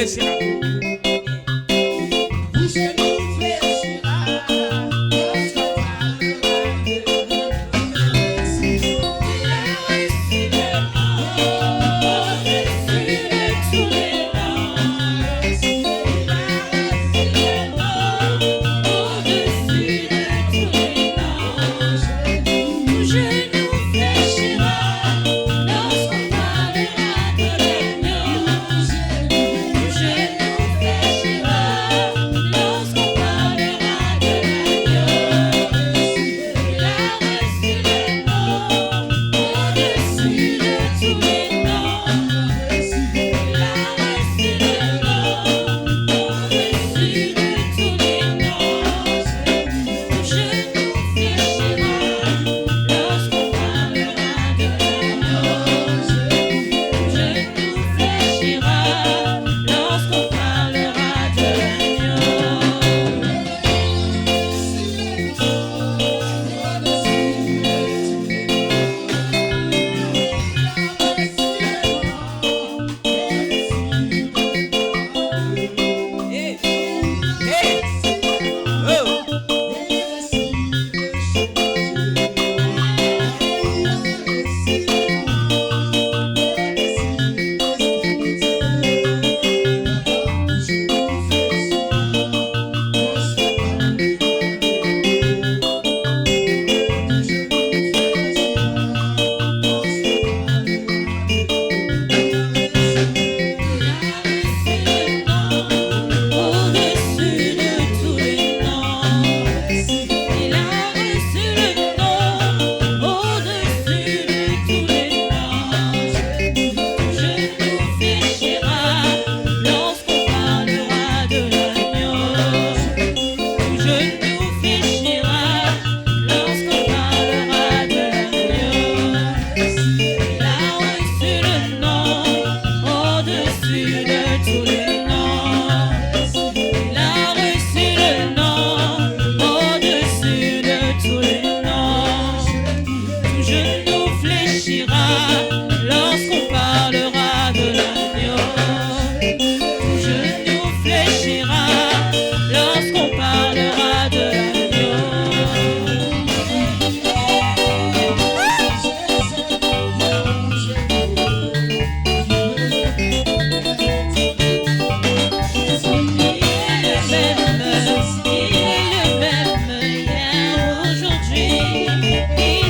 Il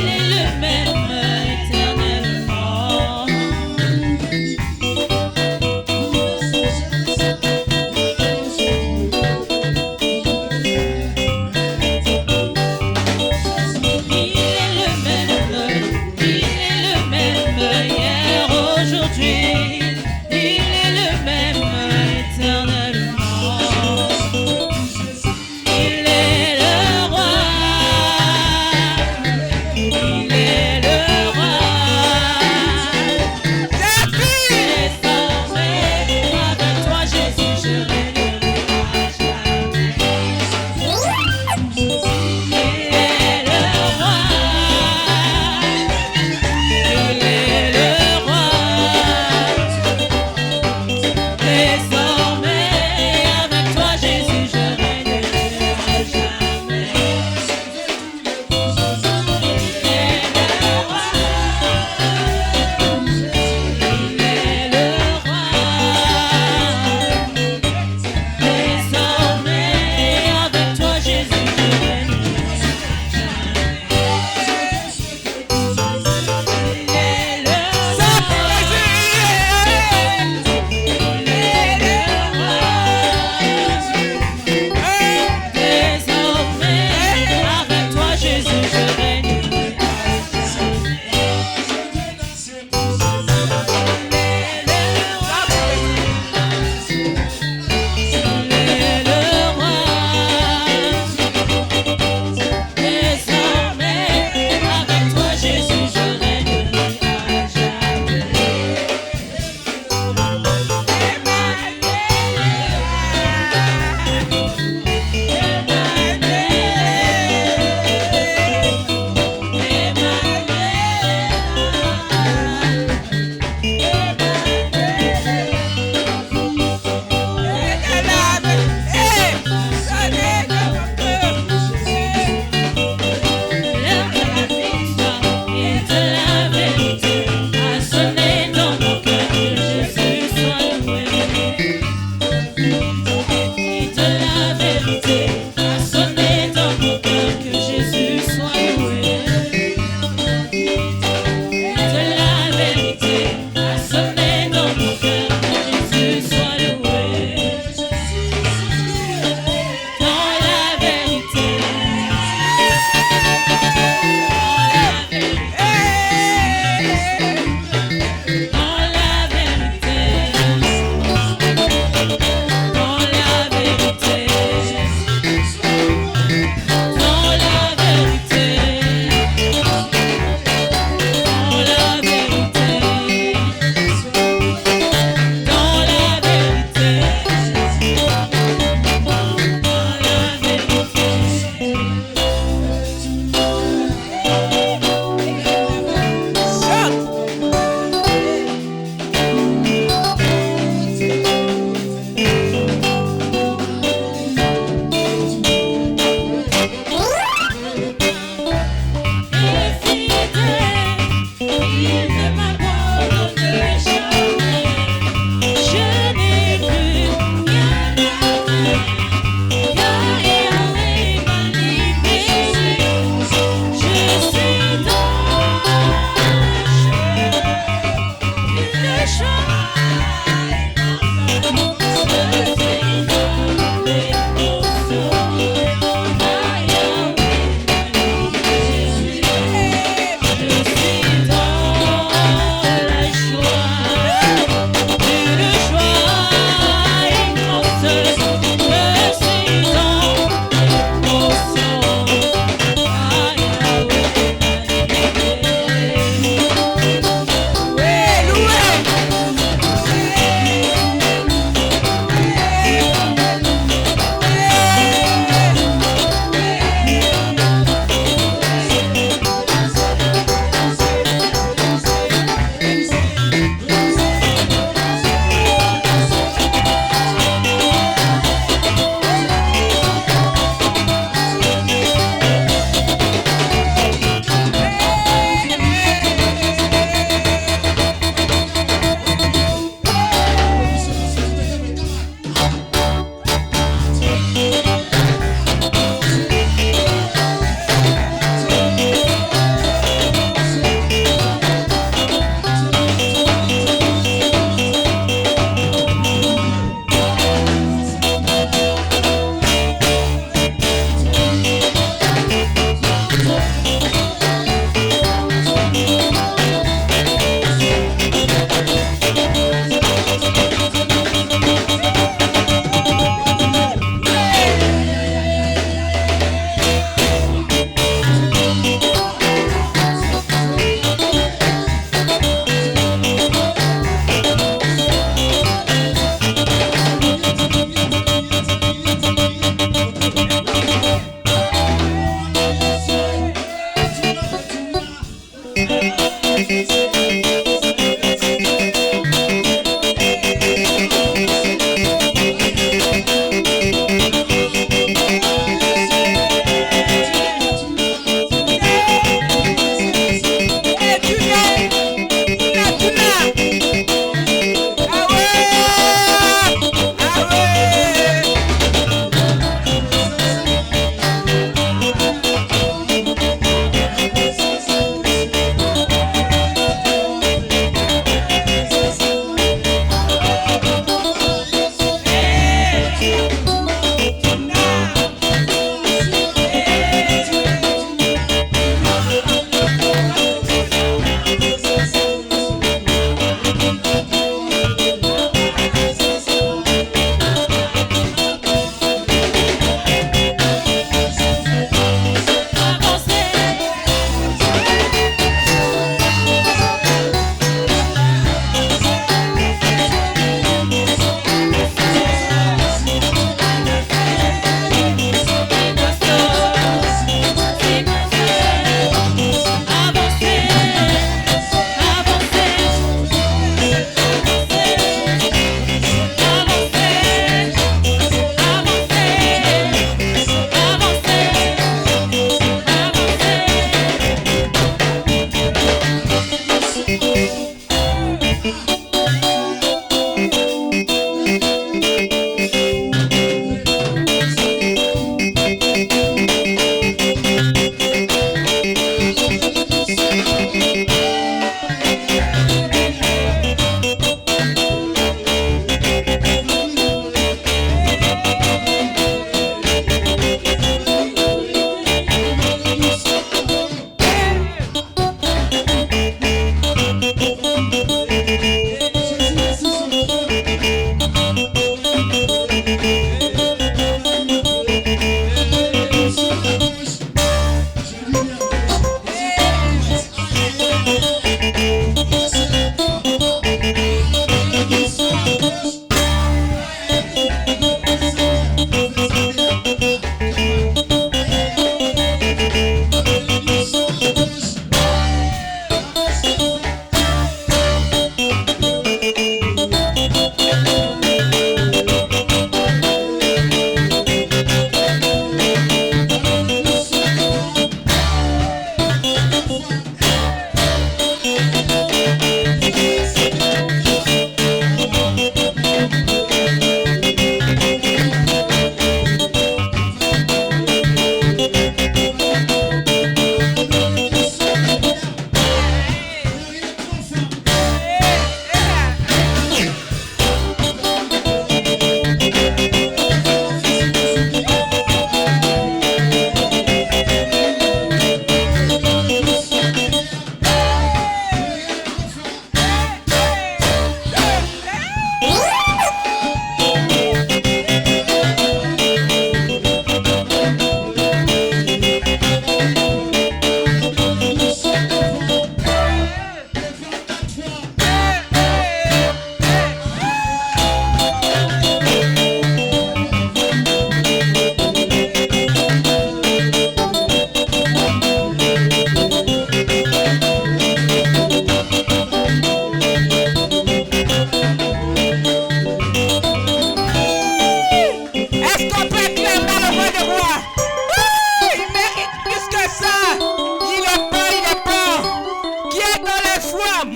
est le même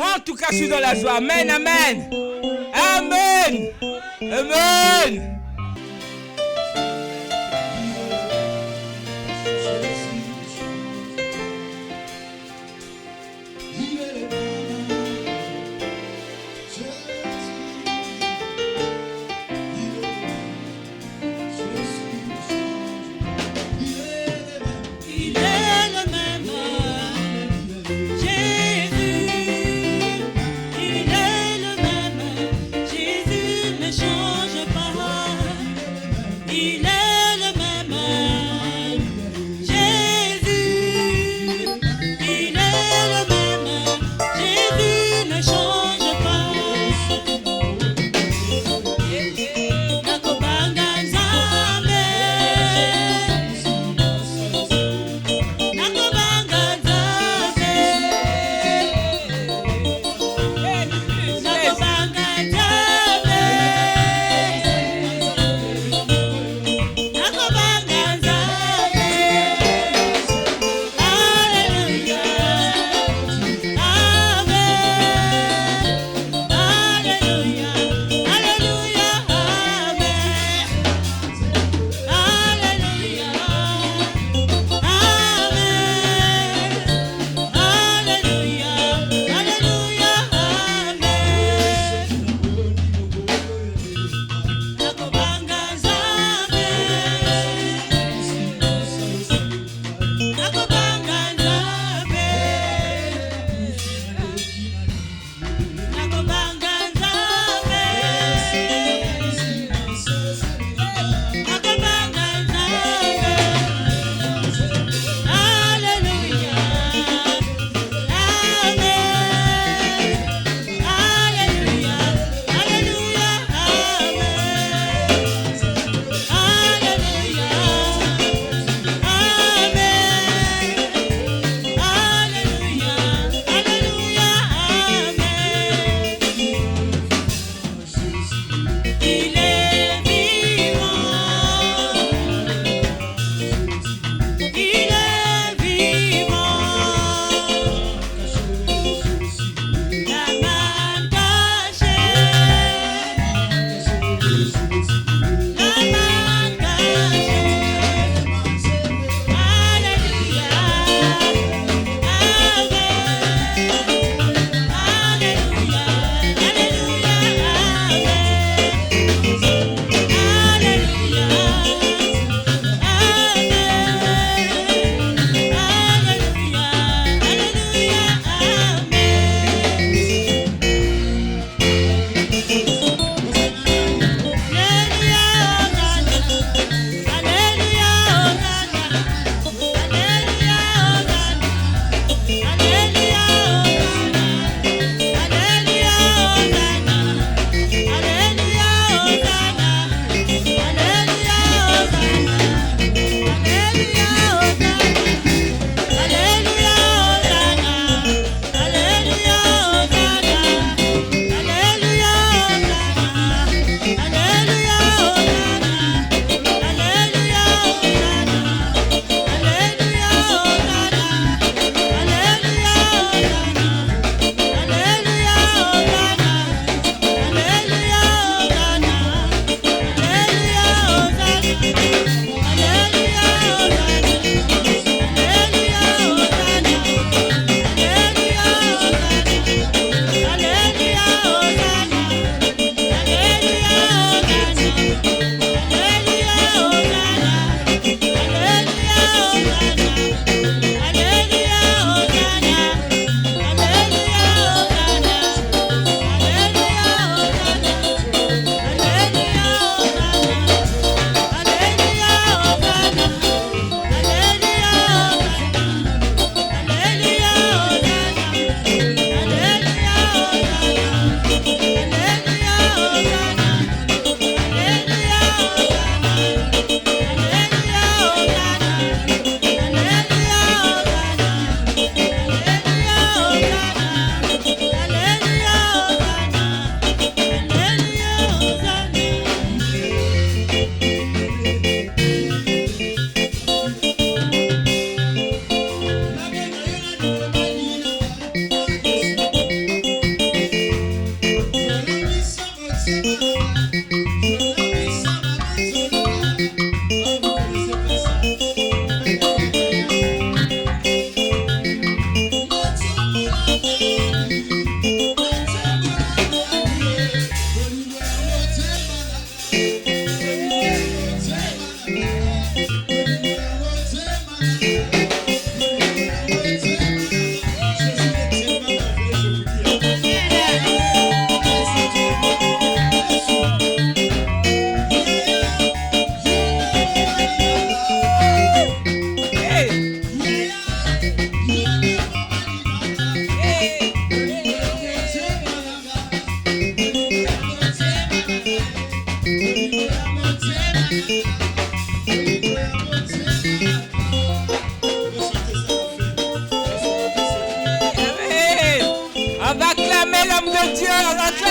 Moi, en tout cas, je suis dans la joie. Amen, amen. Amen. Amen. Jésus, il est le même.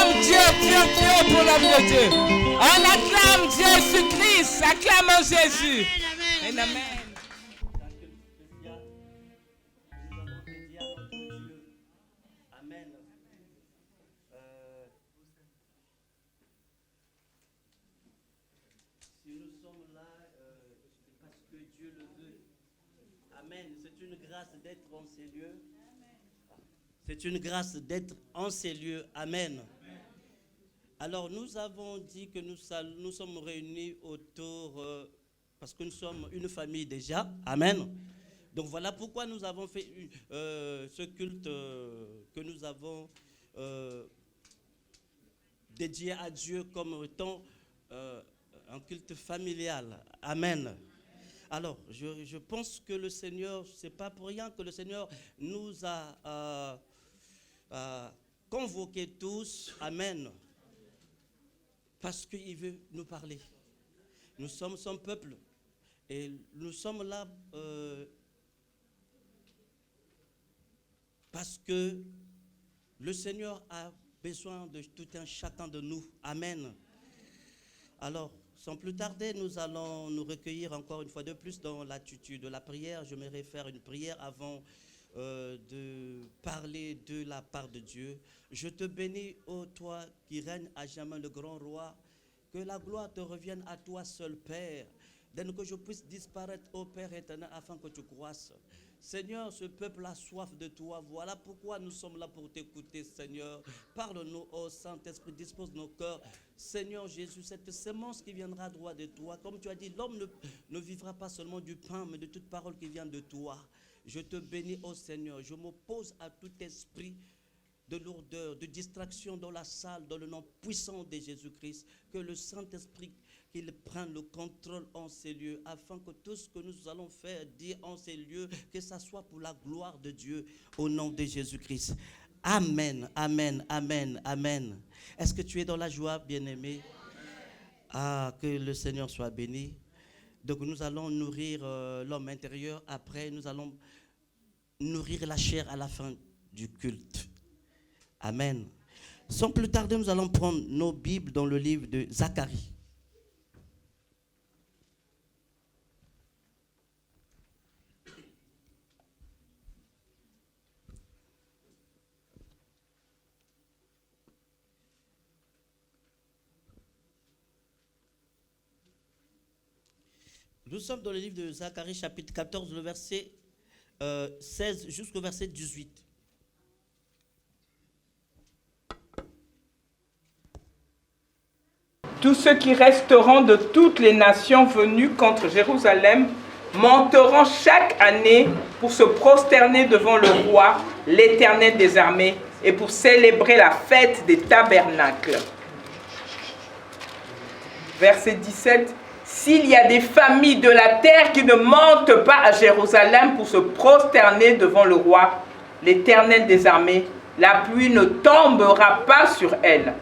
acclame Dieu, Dieu, Dieu pour l'homme de Dieu. On acclame Jésus-Christ. Acclamons Jésus. Amen. Amen. C'est une grâce d'être en ces lieux. Amen. Alors nous avons dit que nous sommes réunis autour, parce que nous sommes une famille déjà. Amen. Donc voilà pourquoi nous avons fait ce culte que nous avons dédié à Dieu comme étant un culte familial. Amen. Alors, je pense que le Seigneur, c'est pas pour rien que le Seigneur nous a convoqués tous. Amen. Parce qu'il veut nous parler. Nous sommes son peuple. Et nous sommes là parce que le Seigneur a besoin de tout un chacun de nous. Amen. Alors, sans plus tarder, nous allons nous recueillir encore une fois de plus dans l'attitude de la prière. Je m'aimerais faire une prière avant de parler de la part de Dieu. Je te bénis, ô toi qui règnes à jamais, le grand roi. Que la gloire te revienne à toi seul, Père. Dès que je puisse disparaître, ô Père éternel, afin que tu croisses. Seigneur, ce peuple a soif de toi. Voilà pourquoi nous sommes là pour t'écouter, Seigneur. Parle-nous, ô Saint-Esprit, dispose nos cœurs. Seigneur Jésus, cette semence qui viendra droit de toi. Comme tu as dit, l'homme ne vivra pas seulement du pain, mais de toute parole qui vient de toi. Je te bénis, ô Seigneur. Je m'oppose à tout esprit de lourdeur, de distraction dans la salle, dans le nom puissant de Jésus-Christ. Que le Saint-Esprit, qu'il prenne le contrôle en ces lieux, afin que tout ce que nous allons faire, dire en ces lieux, que ça soit pour la gloire de Dieu, au nom de Jésus-Christ. Amen, amen, amen, amen. Est-ce que tu es dans la joie, bien-aimé? Ah, que le Seigneur soit béni. Donc nous allons nourrir l'homme intérieur. Après, nous allons nourrir la chair à la fin du culte. Amen. Sans plus tarder, nous allons prendre nos Bibles dans le livre de Zacharie. Nous sommes dans le livre de Zacharie, chapitre 14, le verset 16 jusqu'au verset 18. Tous ceux qui resteront de toutes les nations venues contre Jérusalem monteront chaque année pour se prosterner devant le roi, l'Éternel des armées, et pour célébrer la fête des tabernacles. Verset 17. S'il y a des familles de la terre qui ne montent pas à Jérusalem pour se prosterner devant le roi, l'Éternel des armées, la pluie ne tombera pas sur elles.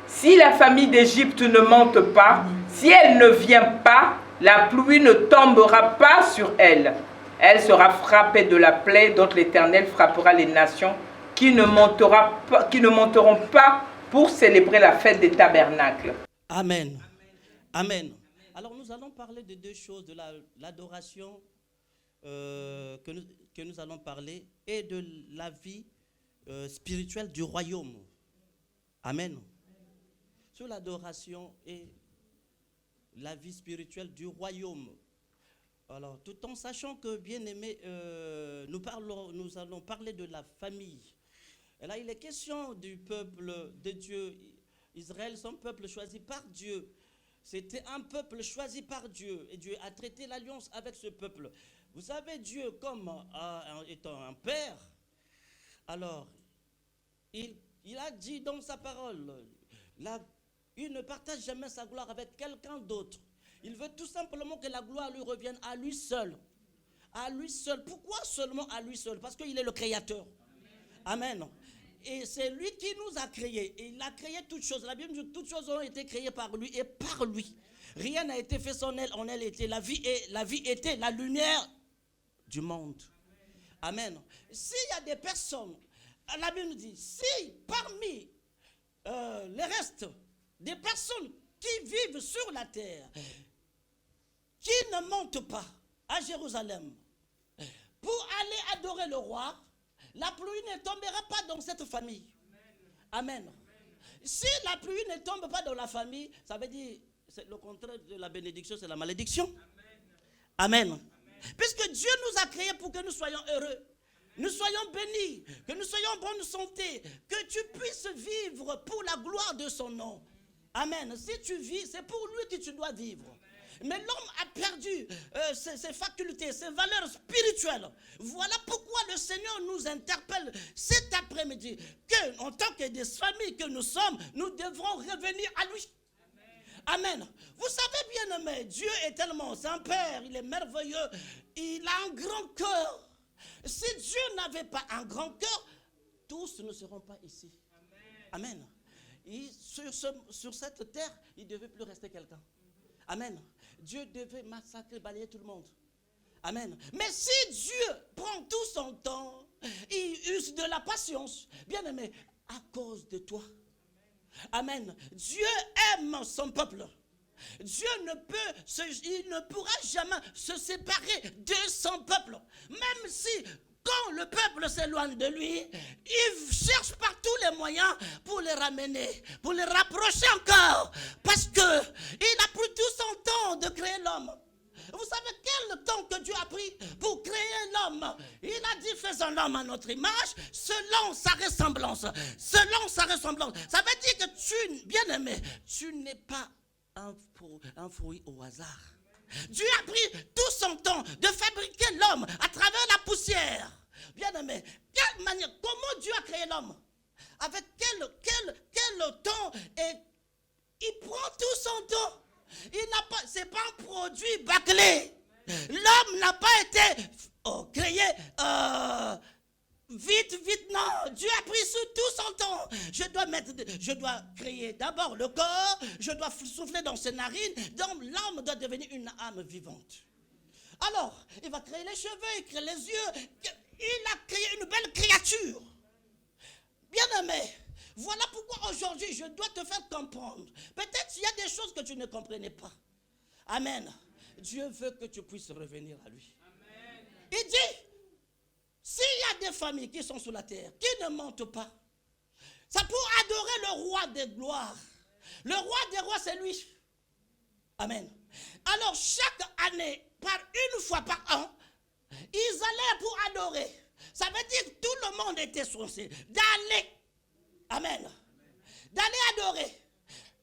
Si la famille d'Égypte ne monte pas, si elle ne vient pas, la pluie ne tombera pas sur elle. Elle sera frappée de la plaie dont l'Éternel frappera les nations qui ne monteront pas pour célébrer la fête des tabernacles. Amen. Amen. Alors nous allons parler de deux choses, de l'adoration que nous allons parler et de la vie spirituelle du royaume. Amen. Sur l'adoration et la vie spirituelle du royaume. Alors, tout en sachant que, bien aimé, nous allons parler de la famille. Et là, il est question du peuple de Dieu. Israël, son peuple choisi par Dieu. C'était un peuple choisi par Dieu. Et Dieu a traité l'alliance avec ce peuple. Vous savez, Dieu, comme étant un père, alors, il a dit dans sa parole, il ne partage jamais sa gloire avec quelqu'un d'autre. Il veut tout simplement que la gloire lui revienne à lui seul. À lui seul. Pourquoi seulement à lui seul? Parce qu'il est le créateur. Amen. Et c'est lui qui nous a créés. Et il a créé toutes choses. La Bible dit que toutes choses ont été créées par lui et par lui. Rien n'a été fait sans elle. En elle était la vie et la vie était la lumière du monde. Amen. S'il y a des personnes, la Bible nous dit, si parmi les restes des personnes qui vivent sur la terre, qui ne montent pas à Jérusalem pour aller adorer le roi, la pluie ne tombera pas dans cette famille. Amen. Si la pluie ne tombe pas dans la famille, ça veut dire c'est le contraire de la bénédiction, c'est la malédiction. Amen. Amen. Puisque Dieu nous a créés pour que nous soyons heureux, nous soyons bénis, que nous soyons en bonne santé, que tu puisses vivre pour la gloire de son nom. Amen. Si tu vis, c'est pour lui que tu dois vivre. Mais l'homme a perdu ses facultés, ses valeurs spirituelles. Voilà pourquoi le Seigneur nous interpelle cet après-midi que, en tant que des familles que nous sommes, nous devrons revenir à lui. Amen. Vous savez bien aimé, Dieu est tellement, c'est un Père, il est merveilleux, il a un grand cœur. Si Dieu n'avait pas un grand cœur, tous ne seront pas ici. Amen. Sur cette terre, il ne devait plus rester quelqu'un. Amen. Dieu devait massacrer, balayer tout le monde. Amen. Mais si Dieu prend tout son temps, il use de la patience, bien aimé, à cause de toi. Amen. Dieu aime son peuple. Dieu il ne pourra jamais se séparer de son peuple. Même si, quand le peuple s'éloigne de lui, il cherche par tous les moyens pour les ramener, pour les rapprocher encore. Parce qu'il a pris tout son temps de créer l'homme. Vous savez quel temps que Dieu a pris pour créer l'homme? Il a dit, faisons l'homme à notre image, selon sa ressemblance. Selon sa ressemblance. Ça veut dire que tu, bien-aimé, tu n'es pas un fruit au hasard. Dieu a pris tout son temps de fabriquer l'homme à travers la poussière. Bien-aimé, quelle manière, comment Dieu a créé l'homme? Avec quel temps? Et il prend tout son temps. C'est pas un produit bâclé. L'homme n'a pas été créé vite, non. Dieu a pris tout son temps. Je dois créer d'abord le corps, je dois souffler dans ses narines, donc l'homme doit devenir une âme vivante. Alors, il va créer les cheveux, il crée les yeux, il a créé une belle créature. Bien-aimé, voilà pourquoi aujourd'hui je dois te faire comprendre. Peut-être qu'il y a des choses que tu ne comprenais pas. Amen. Dieu veut que tu puisses revenir à lui. Amen. Il dit, s'il y a des familles qui sont sur la terre, qui ne montent pas, c'est pour adorer le roi des gloires. Le roi des rois, c'est lui. Amen. Alors, chaque année, une fois par an, ils allaient pour adorer. Ça veut dire que tout le monde était censé d'aller. Amen. D'aller adorer.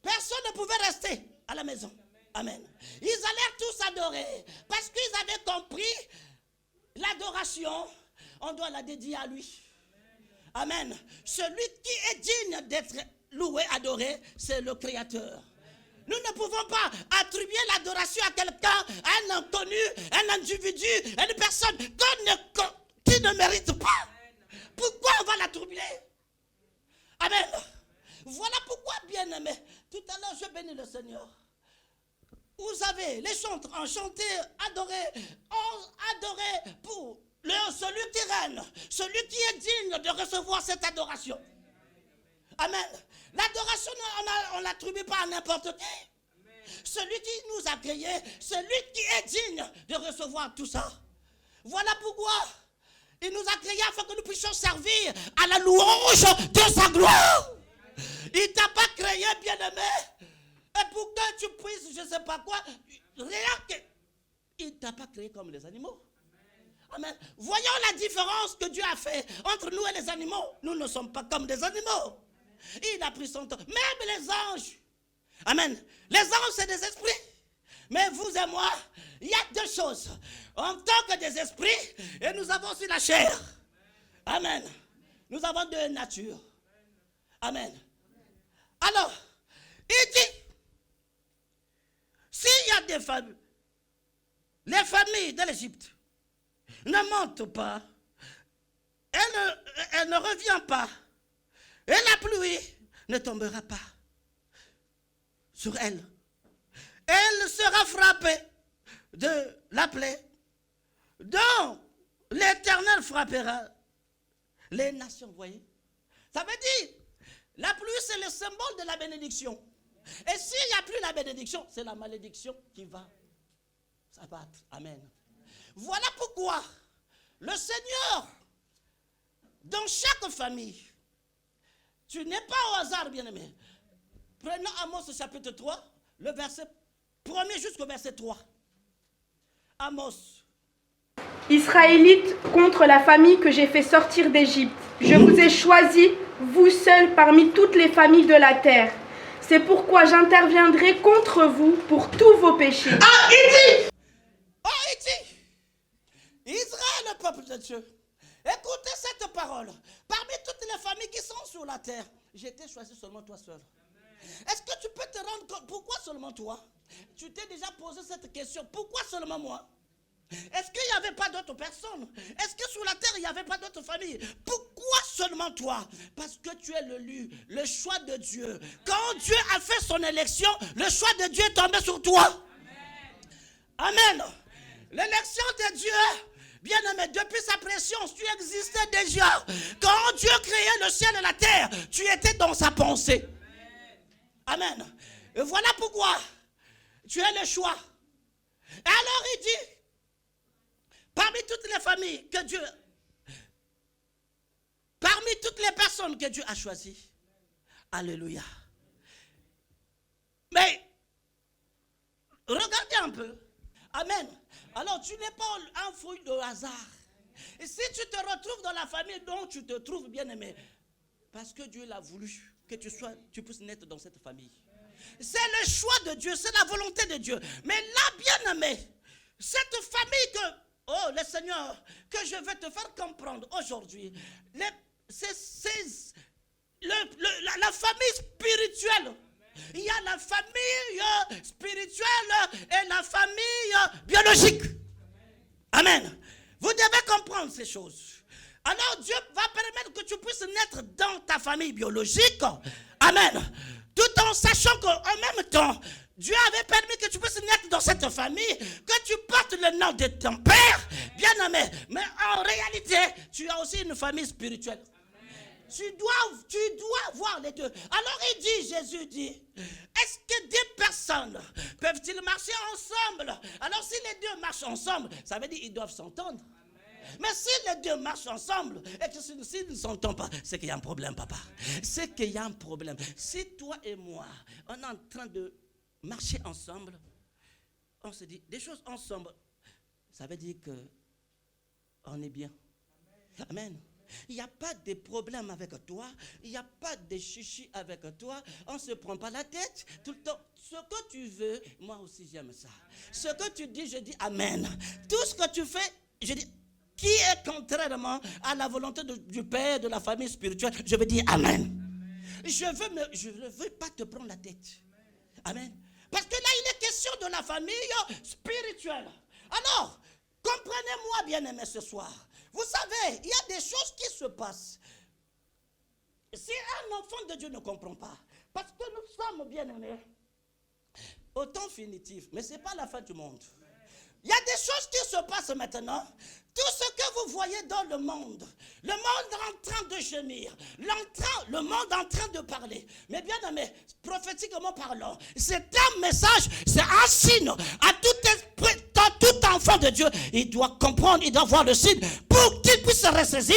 Personne ne pouvait rester à la maison. Amen. Ils allèrent tous adorer. Parce qu'ils avaient compris l'adoration, on doit la dédier à lui. Amen. Celui qui est digne d'être loué, adoré, c'est le Créateur. Nous ne pouvons pas attribuer l'adoration à quelqu'un, à un inconnu, un individu, à une personne qui ne mérite pas. Pourquoi on va l'attribuer? Amen. Voilà pourquoi, bien-aimé, tout à l'heure, je bénis le Seigneur. Vous savez, les chantres ont chanté, adoré pour celui qui règne, celui qui est digne de recevoir cette adoration. Amen. L'adoration, on ne l'attribue pas à n'importe qui. Celui qui nous a créés, celui qui est digne de recevoir tout ça. Voilà pourquoi il nous a créés afin que nous puissions servir à la louange de sa gloire. Il ne t'a pas créé, bien-aimé, et pour que tu puisses, je ne sais pas quoi, rien que... Il ne t'a pas créé comme les animaux. Amen. Voyons la différence que Dieu a fait entre nous et les animaux. Nous ne sommes pas comme des animaux. Il a pris son temps. Même les anges. Amen. Les anges, c'est des esprits. Mais vous et moi, il y a deux choses. En tant que des esprits, et nous avons aussi la chair. Amen. Nous avons deux natures. Amen. Alors, il dit, s'il y a des familles, les familles de l'Égypte ne montent pas, elle ne revient pas, et la pluie ne tombera pas sur elle. Elle sera frappée de la plaie dont l'Éternel frappera les nations. Vous voyez? Ça veut dire, La pluie, c'est le symbole de la bénédiction. Et s'il n'y a plus la bénédiction, c'est la malédiction qui va s'abattre. Amen. Voilà pourquoi le Seigneur, dans chaque famille, tu n'es pas au hasard, bien-aimé. Prenons Amos chapitre 3, le verset 1er jusqu'au verset 3. Amos. Israélites contre la famille que j'ai fait sortir d'Égypte. Je vous ai choisi, vous seuls, parmi toutes les familles de la terre. C'est pourquoi j'interviendrai contre vous pour tous vos péchés. Ah, il dit, Israël, le peuple de Dieu, écoutez cette parole. Parmi toutes les familles qui sont sur la terre, j'ai été choisi seulement toi seul. Est-ce que tu peux te rendre compte, pourquoi seulement toi? Tu t'es déjà posé cette question, pourquoi seulement moi? Est-ce qu'il n'y avait pas d'autres personnes? Est-ce que sur la terre, il n'y avait pas d'autres familles? Pourquoi seulement toi? Parce que tu es l'élu, le choix de Dieu. Quand Dieu a fait son élection, le choix de Dieu est tombé sur toi. Amen. L'élection de Dieu, bien aimé, depuis sa préscience, tu existais déjà. Quand Dieu créait le ciel et la terre, tu étais dans sa pensée. Amen. Et voilà pourquoi tu es le choix. Et alors il dit, parmi toutes les familles que Dieu, parmi toutes les personnes que Dieu a choisies, alléluia. Mais, regardez un peu. Amen. Alors, tu n'es pas un fruit de hasard. Et si tu te retrouves dans la famille dont tu te trouves bien aimé, parce que Dieu l'a voulu, que tu puisses naître dans cette famille. C'est le choix de Dieu, c'est la volonté de Dieu. Mais là, bien aimé, cette famille que, oh, le Seigneur, que je vais te faire comprendre aujourd'hui, la famille spirituelle. Il y a la famille spirituelle et la famille biologique. Amen. Vous devez comprendre ces choses. Alors Dieu va permettre que tu puisses naître dans ta famille biologique. Amen. Tout en sachant qu'en même temps, Dieu avait permis que tu puisses naître dans cette famille, que tu portes le nom de ton père, bien aimé. Mais en réalité, tu as aussi une famille spirituelle. Tu dois voir les deux. Alors Jésus dit, est-ce que des personnes peuvent-ils marcher ensemble? Alors si les deux marchent ensemble, ça veut dire qu'ils doivent s'entendre. Mais si les deux marchent ensemble et que s'ils ne s'entendent pas, c'est qu'il y a un problème, papa. C'est qu'il y a un problème. Si toi et moi, on est en train de marcher ensemble, on se dit des choses ensemble, ça veut dire qu'on est bien. Amen. Il n'y a pas de problème avec toi, il n'y a pas de chichi avec toi, on ne se prend pas la tête tout le temps. Ce que tu veux, moi aussi j'aime ça. Ce que tu dis, je dis amen. Tout ce que tu fais, je dis, qui est contrairement à la volonté du Père, de la famille spirituelle, je veux dire amen. Je ne veux pas te prendre la tête. Amen. Parce que là, il est question de la famille spirituelle. Alors, comprenez-moi bien aimé ce soir. Vous savez, il y a des choses qui se passent. Si un enfant de Dieu ne comprend pas, parce que nous sommes bien aimés, au temps finitif, mais ce n'est pas la fin du monde. Il y a des choses qui se passent maintenant. Tout ce que vous voyez dans le monde en train de gémir, le monde en train de parler. Mais bien aimé, prophétiquement parlant, c'est un message, c'est un signe à tout enfant de Dieu. Il doit comprendre, il doit voir le signe pour qu'il puisse se ressaisir.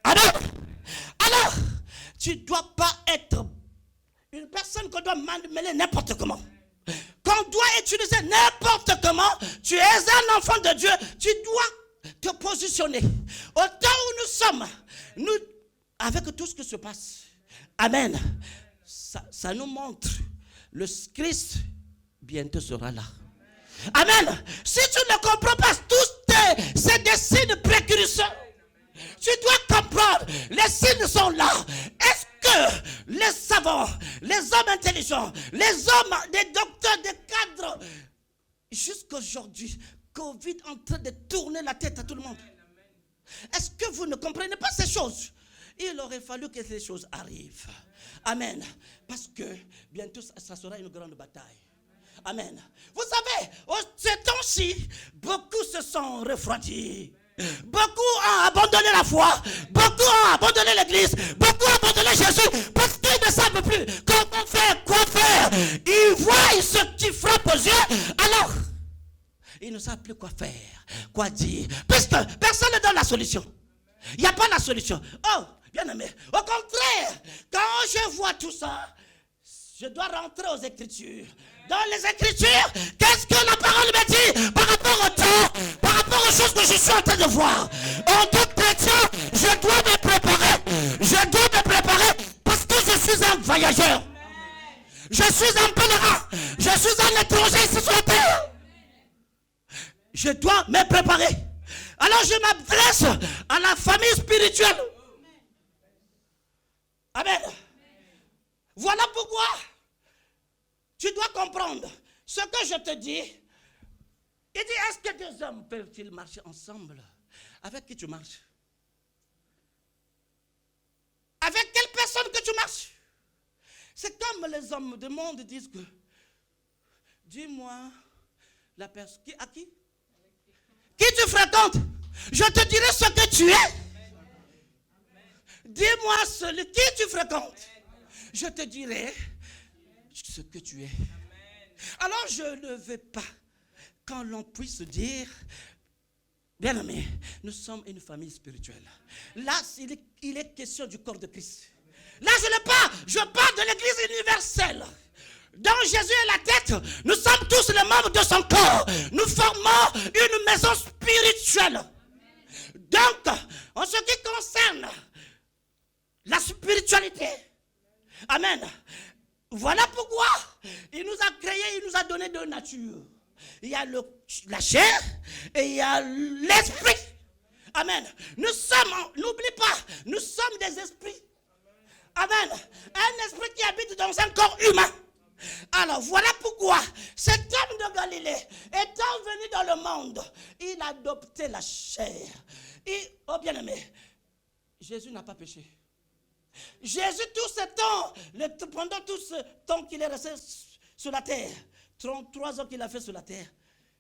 Alors, tu ne dois pas être une personne qu'on doit mêler n'importe comment. Qu'on doit utiliser n'importe comment. Tu es un enfant de Dieu. Tu dois te positionner. Au temps où nous sommes, avec tout ce qui se passe. Amen. Ça nous montre le Christ bientôt sera là. Amen. Si tu ne comprends pas, c'est des signes précurseurs. Tu dois comprendre, les signes sont là. Est-ce que les savants, les hommes intelligents, les hommes, des docteurs, des cadres, jusqu'à aujourd'hui, Covid en train de tourner la tête à tout le monde. Est-ce que vous ne comprenez pas ces choses? Il aurait fallu que ces choses arrivent. Amen. Parce que bientôt, ça sera une grande bataille. Amen. Vous savez, ces temps-ci, beaucoup se sont refroidis. Beaucoup ont abandonné la foi. Beaucoup ont abandonné l'église. Beaucoup ont abandonné Jésus parce qu'ils ne savent plus comment faire, quoi faire. Ils voient ce qui frappe aux yeux. Alors, ils ne savent plus quoi faire, quoi dire. Puisque personne ne donne la solution. Il n'y a pas la solution. Oh, bien aimé. Au contraire, quand je vois tout ça, je dois rentrer aux Écritures. Dans les Écritures, qu'est-ce que la parole me dit par rapport au temps, par rapport aux choses que je suis en train de voir? En tant que chrétien, je dois me préparer. Je dois me préparer parce que je suis un voyageur. Je suis un pèlerin. Je suis un étranger ici sur la terre. Je dois me préparer. Alors je m'adresse à la famille spirituelle. Amen. Voilà pourquoi tu dois comprendre ce que je te dis. Il dit, est-ce que deux hommes peuvent-ils marcher ensemble? Avec qui tu marches? Avec quelle personne que tu marches? C'est comme les hommes du monde disent que, dis-moi, la personne, à qui tu fréquentes? Je te dirai ce que tu es. Dis-moi celui qui tu fréquentes. Je te dirai ce que tu es. Alors je ne veux pas quand l'on puisse dire, bien aimé, nous sommes une famille spirituelle. Là, il est question du corps de Christ. Là, je parle de l'église universelle. Dont Jésus est la tête, nous sommes tous les membres de son corps. Nous formons une maison spirituelle. Donc, en ce qui concerne la spiritualité, amen. Voilà pourquoi il nous a créé, il nous a donné deux natures. Il y a la chair et il y a l'esprit. Amen. Nous sommes, n'oublie pas, nous sommes des esprits. Amen. Un esprit qui habite dans un corps humain. Alors voilà pourquoi cet homme de Galilée, étant venu dans le monde, il a adopté la chair. Et, oh bien-aimé, Jésus n'a pas péché. Jésus, tout ce temps, pendant tout ce temps qu'il est resté sur la terre, 33 ans qu'il a fait sur la terre,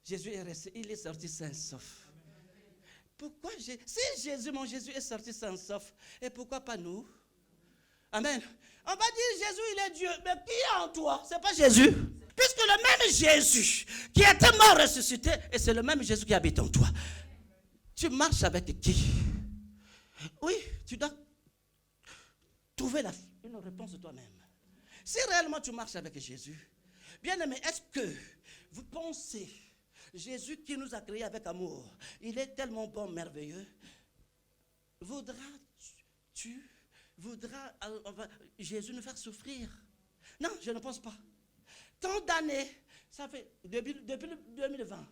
Jésus est resté, il est sorti sain et sauf. Pourquoi si Jésus, mon Jésus est sorti sain et sauf, et pourquoi pas nous? Amen. On va dire Jésus, il est Dieu, mais qui est en toi? C'est pas Jésus. Puisque le même Jésus qui était mort ressuscité, et c'est le même Jésus qui habite en toi. Tu marches avec qui? Oui, tu dois trouver une réponse de toi-même. Si réellement tu marches avec Jésus, bien aimé, est-ce que vous pensez, Jésus qui nous a créés avec amour, il est tellement bon, merveilleux, voudra Jésus nous faire souffrir? Non, je ne pense pas. Tant d'années, ça fait depuis 2020.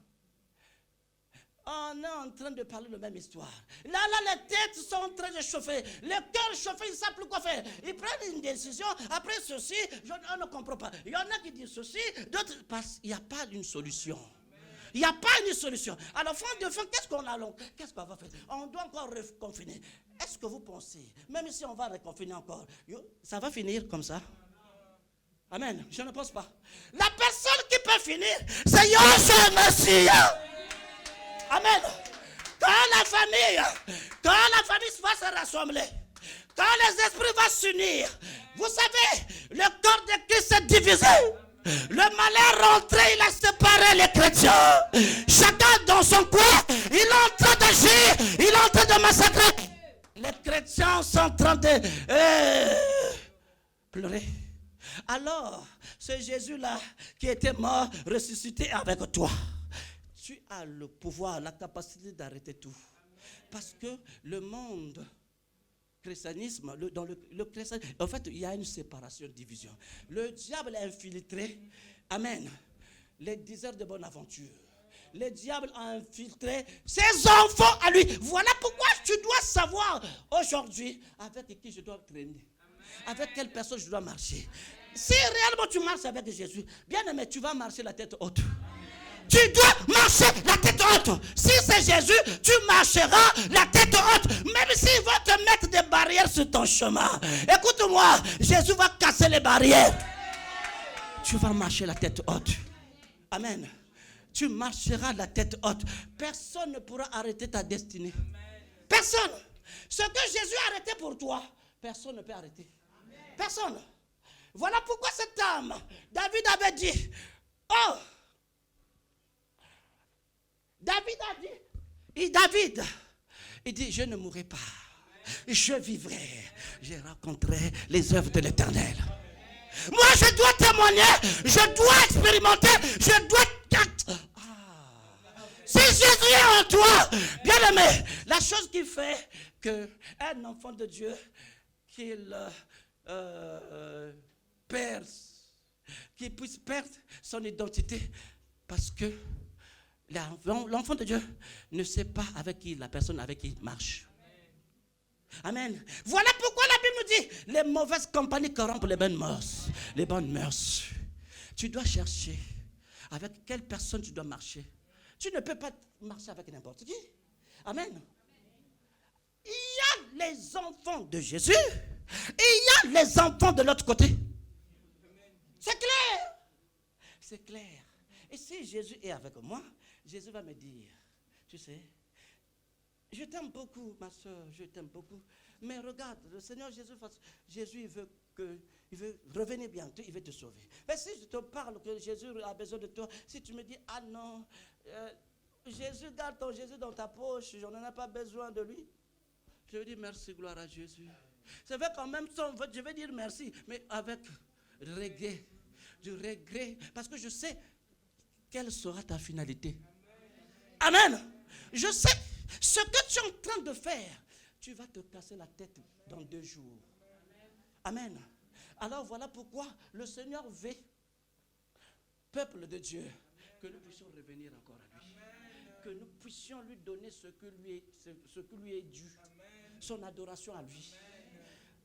On est en train de parler de la même histoire. Là, les têtes sont en train de chauffer. Les cœurs chauffés, ils ne savent plus quoi faire. Ils prennent une décision. Après ceci, on ne comprend pas. Il y en a qui disent ceci, d'autres, parce qu'il n'y a pas d'une solution. Il n'y a pas une solution. Alors, fin de fin, qu'est-ce qu'on va faire? On doit encore reconfiner. Est-ce que vous pensez, même si on va reconfiner encore, ça va finir comme ça? Amen. Je ne pense pas. La personne qui peut finir, c'est Yahshua Messie. Amen. Quand la famille va se rassembler, quand les esprits vont s'unir, vous savez, le corps de Christ est divisé. Le malheur rentré, il a séparé les chrétiens. Chacun dans son coin, il est en train d'agir, il est en train de massacrer. Les chrétiens sont en train de pleurer. Alors, ce Jésus-là qui était mort, ressuscité avec toi, tu as le pouvoir, la capacité d'arrêter tout. Parce que le monde, christianisme, dans le christianisme, en fait, il y a une séparation, une division. Le diable a infiltré, amen, les déserts de bonne aventure. Le diable a infiltré ses enfants à lui. Voilà pourquoi tu dois savoir aujourd'hui avec qui je dois traîner. Avec quelle personne je dois marcher. Si réellement tu marches avec Jésus, bien aimé, tu vas marcher la tête haute. Tu dois marcher la tête haute. Si c'est Jésus, tu marcheras la tête haute. Même s'il va te mettre des barrières sur ton chemin. Écoute-moi, Jésus va casser les barrières. Tu vas marcher la tête haute. Amen. tu marcheras la tête haute. Personne ne pourra arrêter ta destinée. Personne. Ce que Jésus a arrêté pour toi, personne ne peut arrêter. Personne. Voilà pourquoi cette âme, David avait dit, oh, David, il dit, je ne mourrai pas, je vivrai, je raconterai les œuvres de l'Éternel. Moi, je dois témoigner, je dois expérimenter, je dois... Si Jésus est en toi, bien aimé, la chose qui fait qu'un enfant de Dieu, qu'il puisse perdre son identité, parce que l'enfant de Dieu ne sait pas avec qui la personne avec qui il marche. Amen. Voilà pourquoi la Bible nous dit, les mauvaises compagnies corrompent les bonnes mœurs. Les bonnes mœurs. Tu dois chercher avec quelle personne tu dois marcher. Tu ne peux pas marcher avec n'importe qui. Amen. Il y a les enfants de Jésus et il y a les enfants de l'autre côté. C'est clair. C'est clair. Et si Jésus est avec moi, Jésus va me dire, tu sais, je t'aime beaucoup, ma soeur, je t'aime beaucoup. Mais regarde, le Seigneur Jésus il veut revenir bientôt, il veut te sauver. Mais si je te parle que Jésus a besoin de toi, si tu me dis, ah non, Jésus, garde ton Jésus dans ta poche, je n'en ai pas besoin de lui. Je vais dire merci, gloire à Jésus. C'est vrai qu'en même temps, je vais dire merci, mais avec regret, du regret, parce que je sais quelle sera ta finalité. Amen. Je sais ce que tu es en train de faire. Tu vas te casser la tête dans 2 jours. Amen. Alors voilà pourquoi le Seigneur veut, peuple de Dieu, que nous puissions revenir encore à lui. Que nous puissions lui donner ce qui lui est dû. Son adoration à lui.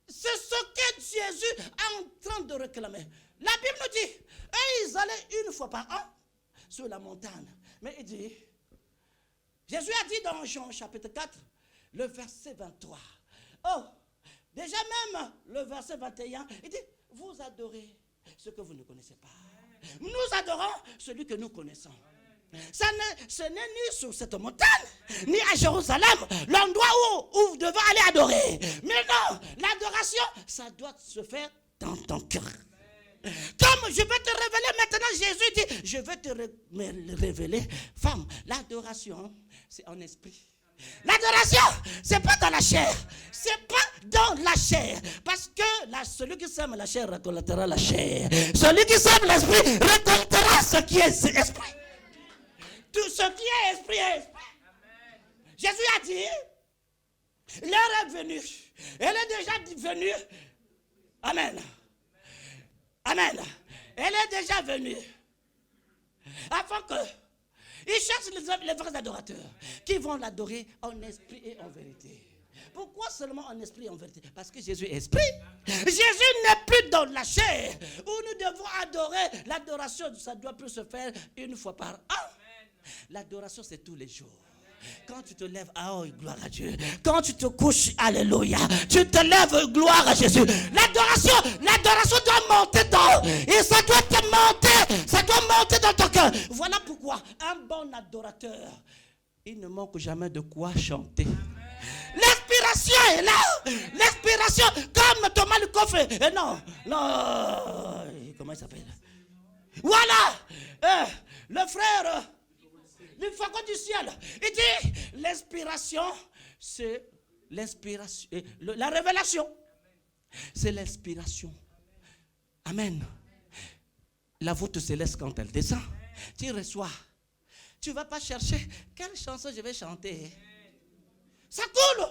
C'est ce que Jésus est en train de réclamer. La Bible nous dit, et ils allaient 1 fois par an sur la montagne. Mais il dit, Jésus a dit dans Jean chapitre 4, le verset 23. Oh, déjà même le verset 21, il dit, vous adorez ce que vous ne connaissez pas. Nous adorons celui que nous connaissons. Ce n'est ni sur cette montagne, ni à Jérusalem, l'endroit où vous devez aller adorer. Mais non, l'adoration, ça doit se faire dans ton cœur. Comme je vais te révéler maintenant, Jésus dit, je vais te révéler, femme, l'adoration, c'est en esprit. L'adoration, c'est pas dans la chair. C'est pas dans la chair. Parce que celui qui sème la chair récoltera la chair. Celui qui sème l'esprit récoltera ce qui est esprit. Tout ce qui est esprit est esprit. Jésus a dit, l'heure est venue. Elle est déjà venue. Amen. Amen. Elle est déjà venue. Afin que ils cherchent les vrais adorateurs qui vont l'adorer en esprit et en vérité. Pourquoi seulement en esprit et en vérité? Parce que Jésus est esprit. Jésus n'est plus dans la chair où nous devons adorer. L'adoration, ça doit plus se faire 1 fois par an. L'adoration, c'est tous les jours. Quand tu te lèves, oh, gloire à Dieu. Quand tu te couches, alléluia. Tu te lèves, gloire à Jésus. L'adoration doit monter et ça doit te monter. Ça doit monter dans ton cœur. Voilà pourquoi un bon adorateur, il ne manque jamais de quoi chanter. L'inspiration est là. L'inspiration, comme Thomas le coffre. Et non, comment il s'appelle? Voilà, le frère. Le facon du ciel. Il dit, l'inspiration, c'est l'inspiration. La révélation, c'est l'inspiration. Amen. La voûte céleste, quand elle descend, tu reçois. Tu ne vas pas chercher quelle chanson je vais chanter. Ça coule.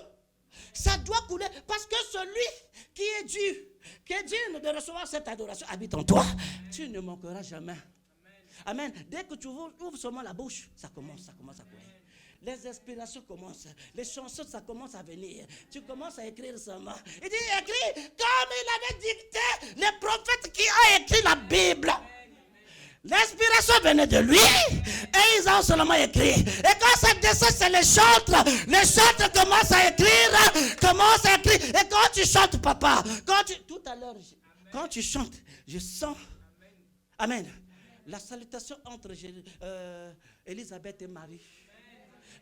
Ça doit couler. Parce que celui qui est digne de recevoir cette adoration habite en toi. Tu ne manqueras jamais. Amen. Dès que tu ouvres seulement la bouche, ça commence à couler. Les inspirations commencent. Les chansons, ça commence à venir. Tu commences à écrire seulement. Il dit, écris comme il avait dicté les prophètes qui ont écrit la Bible. L'inspiration venait de lui et ils ont seulement écrit. Et quand ça descend, c'est les chantres. Les chantres commencent à écrire. Et quand tu chantes, papa, tout à l'heure, quand tu chantes, je sens. Amen. La salutation entre Élisabeth et Marie.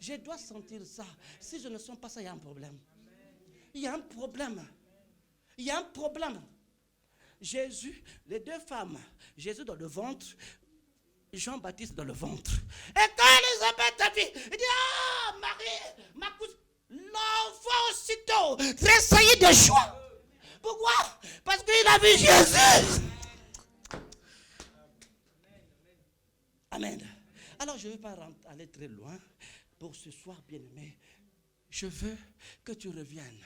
Je dois sentir ça. Si je ne sens pas ça, il y a un problème. Il y a un problème. Il y a un problème. Jésus, les deux femmes, Jésus dans le ventre, Jean-Baptiste dans le ventre. Et quand Élisabeth a vu, il dit, ah, Marie, ma cousine, l'enfant aussitôt tressaillit de joie. Pourquoi? Parce qu'il a vu Jésus. Amen. Alors je ne vais pas aller très loin pour ce soir, bien-aimé. Je veux que tu reviennes.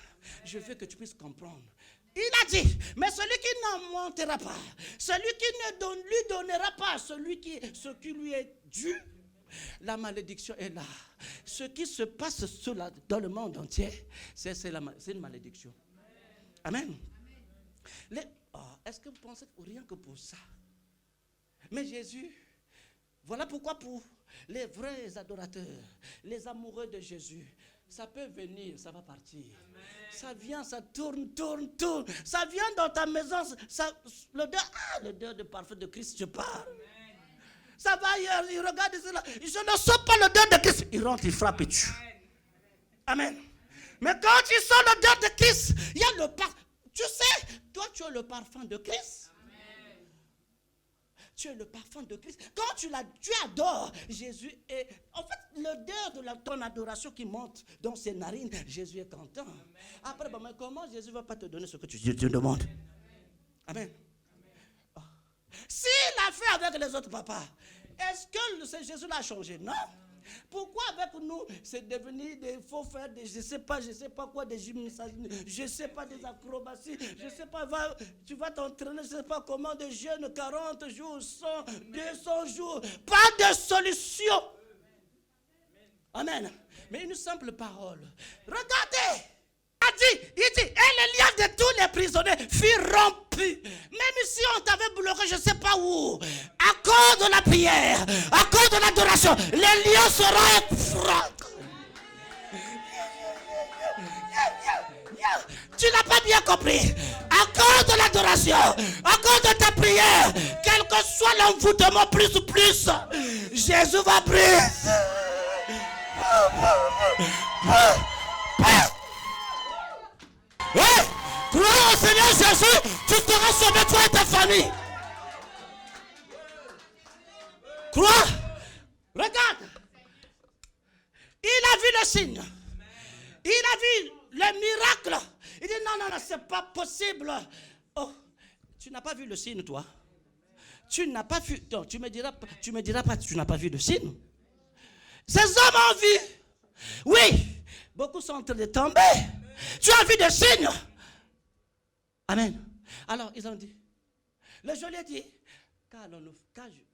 Je veux que tu puisses comprendre. Il a dit, mais celui qui n'en montera pas, celui qui ne lui donnera pas ce qui lui est dû, la malédiction est là. Ce qui se passe dans le monde entier, c'est une malédiction. Amen. Est-ce que vous pensez que rien que pour ça? Mais Jésus, voilà pourquoi pour les vrais adorateurs, les amoureux de Jésus, ça peut venir, ça va partir. Ça vient, ça tourne. Ça vient dans ta maison, l'odeur de parfum de Christ, je parle. Ça va ailleurs, il regarde cela. Je ne sens pas l'odeur de Christ. Il rentre, il frappe et tue. Amen. Mais quand tu sens l'odeur de Christ, il y a le parfum. Tu sais, toi tu as le parfum de Christ. Tu es le parfum de Christ. Quand tu adores Jésus, et en fait, l'odeur de ton adoration qui monte dans ses narines, Jésus est content. Amen. Après, mais comment Jésus ne va pas te donner ce que tu demandes? Amen. S'il a fait avec les autres papas, est-ce que ce Jésus l'a changé? Non. Pourquoi avec nous, c'est devenu il faut faire des, je sais pas quoi, des gymnastiques, je sais pas, des acrobaties, je sais pas, tu vas t'entraîner, je sais pas comment, des jeûnes 40 jours, 100, 200 jours, pas de solution. Amen. Mais une simple parole. Regardez. Il dit, et le lien de tous les prisonniers fut rompu. Même si on t'avait bloqué, je ne sais pas où, à cause de la prière, à cause de l'adoration, les liens seront francs. Tu n'as pas bien compris. À cause de l'adoration, à cause de ta prière, quel que soit l'envoûtement plus ou plus, Jésus va briser. Oui, crois au Seigneur Jésus, tu seras sauvé toi et ta famille. Crois. Regarde. Il a vu le signe. Il a vu le miracle. Il dit non, c'est pas possible. Oh, tu n'as pas vu le signe, toi. Tu n'as pas vu. Non, tu me diras pas que tu n'as pas vu le signe. Ces hommes ont vu. Oui, beaucoup sont en train de tomber. Tu as vu des signes. Amen. Alors, ils ont dit, le geôlier dit,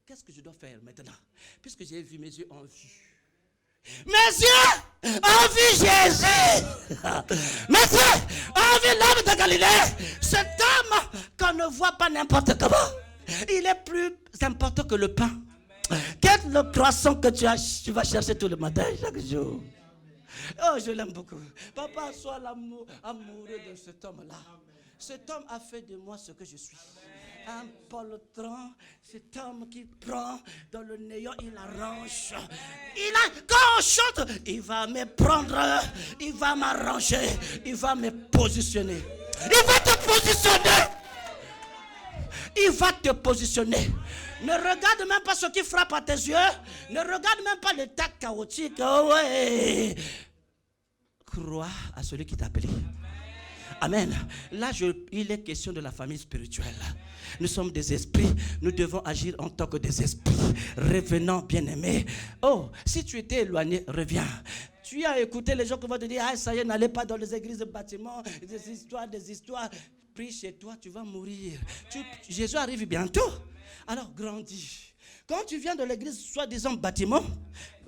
qu'est-ce que je dois faire maintenant? Puisque j'ai vu, mes yeux ont vu. Mes yeux ont vu Jésus. Mes yeux ont vu l'homme de Galilée. Cet homme qu'on ne voit pas n'importe comment. Il est plus important que le pain. Quel est le croissant que tu vas chercher tout le matin, chaque jour? Oh, je l'aime beaucoup. Papa, sois amoureux de cet homme-là. Cet homme a fait de moi ce que je suis. Un poltron, cet homme qui prend dans le néant, il arrange. Quand on chante, il va me prendre, il va m'arranger, il va me positionner. Il va te positionner. Il va te positionner. Ne regarde même pas ce qui frappe à tes yeux. Ne regarde même pas l'état chaotique. Oh ouais. Crois à celui qui t'a appelé. Amen. Là, il est question de la famille spirituelle. Nous sommes des esprits. Nous devons agir en tant que des esprits. Revenons, bien-aimés. Oh, si tu étais éloigné, reviens. Tu as écouté les gens qui vont te dire, ah, ça y est, n'allez pas dans les églises de bâtiments, des histoires. Prie chez toi, tu vas mourir. Jésus arrive bientôt. Alors, grandis. Quand tu viens de l'église, soi-disant bâtiment,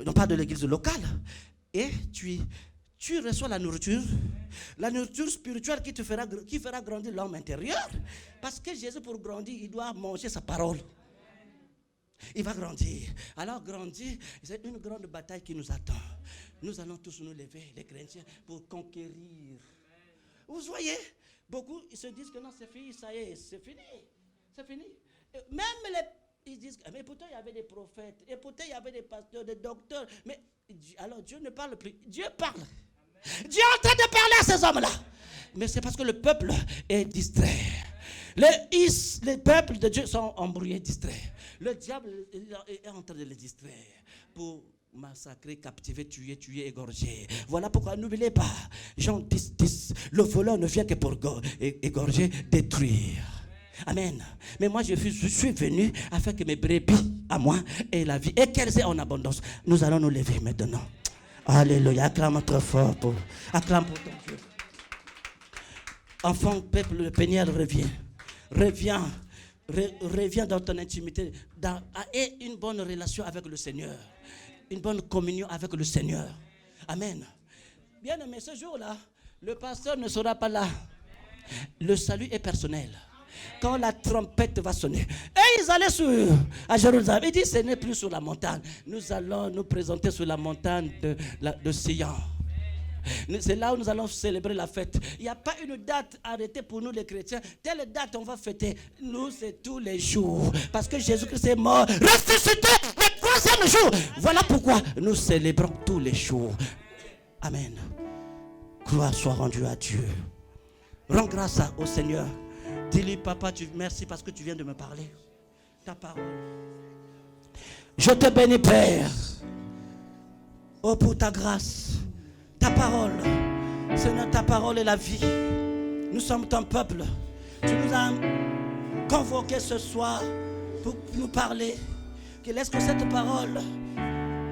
non pas de l'église locale, et tu reçois la nourriture spirituelle qui fera grandir l'homme intérieur. Parce que Jésus, pour grandir, il doit manger sa parole. Il va grandir. Alors grandir, c'est une grande bataille qui nous attend. Nous allons tous nous lever, les chrétiens, pour conquérir. Vous voyez, beaucoup ils se disent que non, c'est fini, ça y est, c'est fini. C'est fini. Même Ils disent, mais pourtant il y avait des prophètes, et pourtant il y avait des pasteurs, des docteurs. Mais alors Dieu ne parle plus. Dieu parle. Dieu est en train de parler à ces hommes-là. Mais c'est parce que le peuple est distrait. Les peuples de Dieu sont embrouillés, distraits. Le diable est en train de les distraire pour massacrer, captiver, tuer, égorger. Voilà pourquoi n'oubliez pas, Jean 10, 10, le voleur ne vient que pour égorger, détruire. Amen. Mais moi je suis venu afin que mes brebis à moi aient la vie et qu'elles aient en abondance. Nous allons nous lever maintenant. Alléluia. Acclame très fort. Acclame pour ton Dieu. Enfant, peuple, le Peignel revient. Reviens dans ton intimité et une bonne relation avec le Seigneur. Une bonne communion avec le Seigneur. Amen. Bien aimé, ce jour-là, le pasteur ne sera pas là. Le salut est personnel. Quand la trompette va sonner. Et ils allaient à Jérusalem. Ils disent, ce n'est plus sur la montagne. Nous allons nous présenter sur la montagne de Sion. C'est là où nous allons célébrer la fête. Il n'y a pas une date arrêtée pour nous les chrétiens. Telle date on va fêter. Nous, c'est tous les jours. Parce que Jésus-Christ est mort, ressuscité le troisième jour. Voilà pourquoi nous célébrons tous les jours. Amen. Gloire soit rendue à Dieu. Rends grâce au Seigneur. Dis-lui, papa, merci parce que tu viens de me parler. Ta parole. Je te bénis, Père. Oh, pour ta grâce. Ta parole. Seigneur, ta parole est la vie. Nous sommes ton peuple. Tu nous as convoqués ce soir pour nous parler. Que laisse que cette parole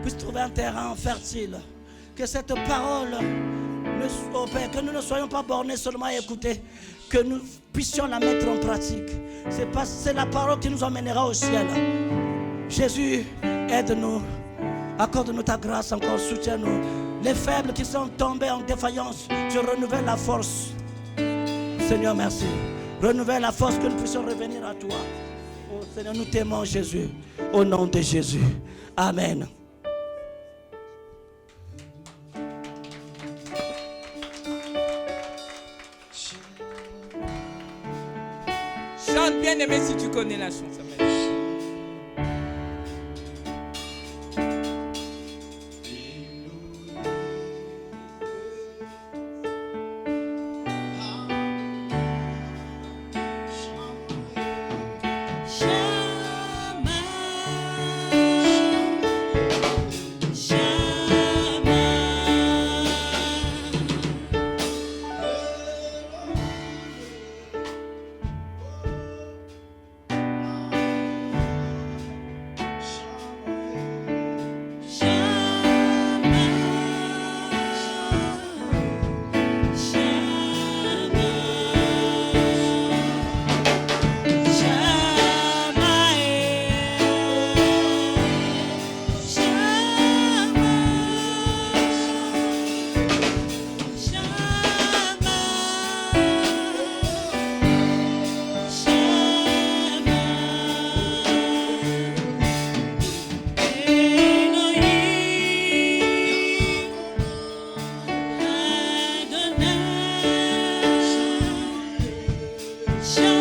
puisse trouver un terrain fertile. Que cette parole, oh Père, que nous ne soyons pas bornés seulement à écouter. Que nous puissions la mettre en pratique. C'est la parole qui nous emmènera au ciel. Jésus, aide-nous. Accorde-nous ta grâce encore, soutiens-nous. Les faibles qui sont tombés en défaillance, tu renouvelles la force. Seigneur, merci. Renouvelle la force que nous puissions revenir à toi. Oh Seigneur, nous t'aimons Jésus. Au nom de Jésus. Amen. Chante bien aimé si tu connais la chanson. Show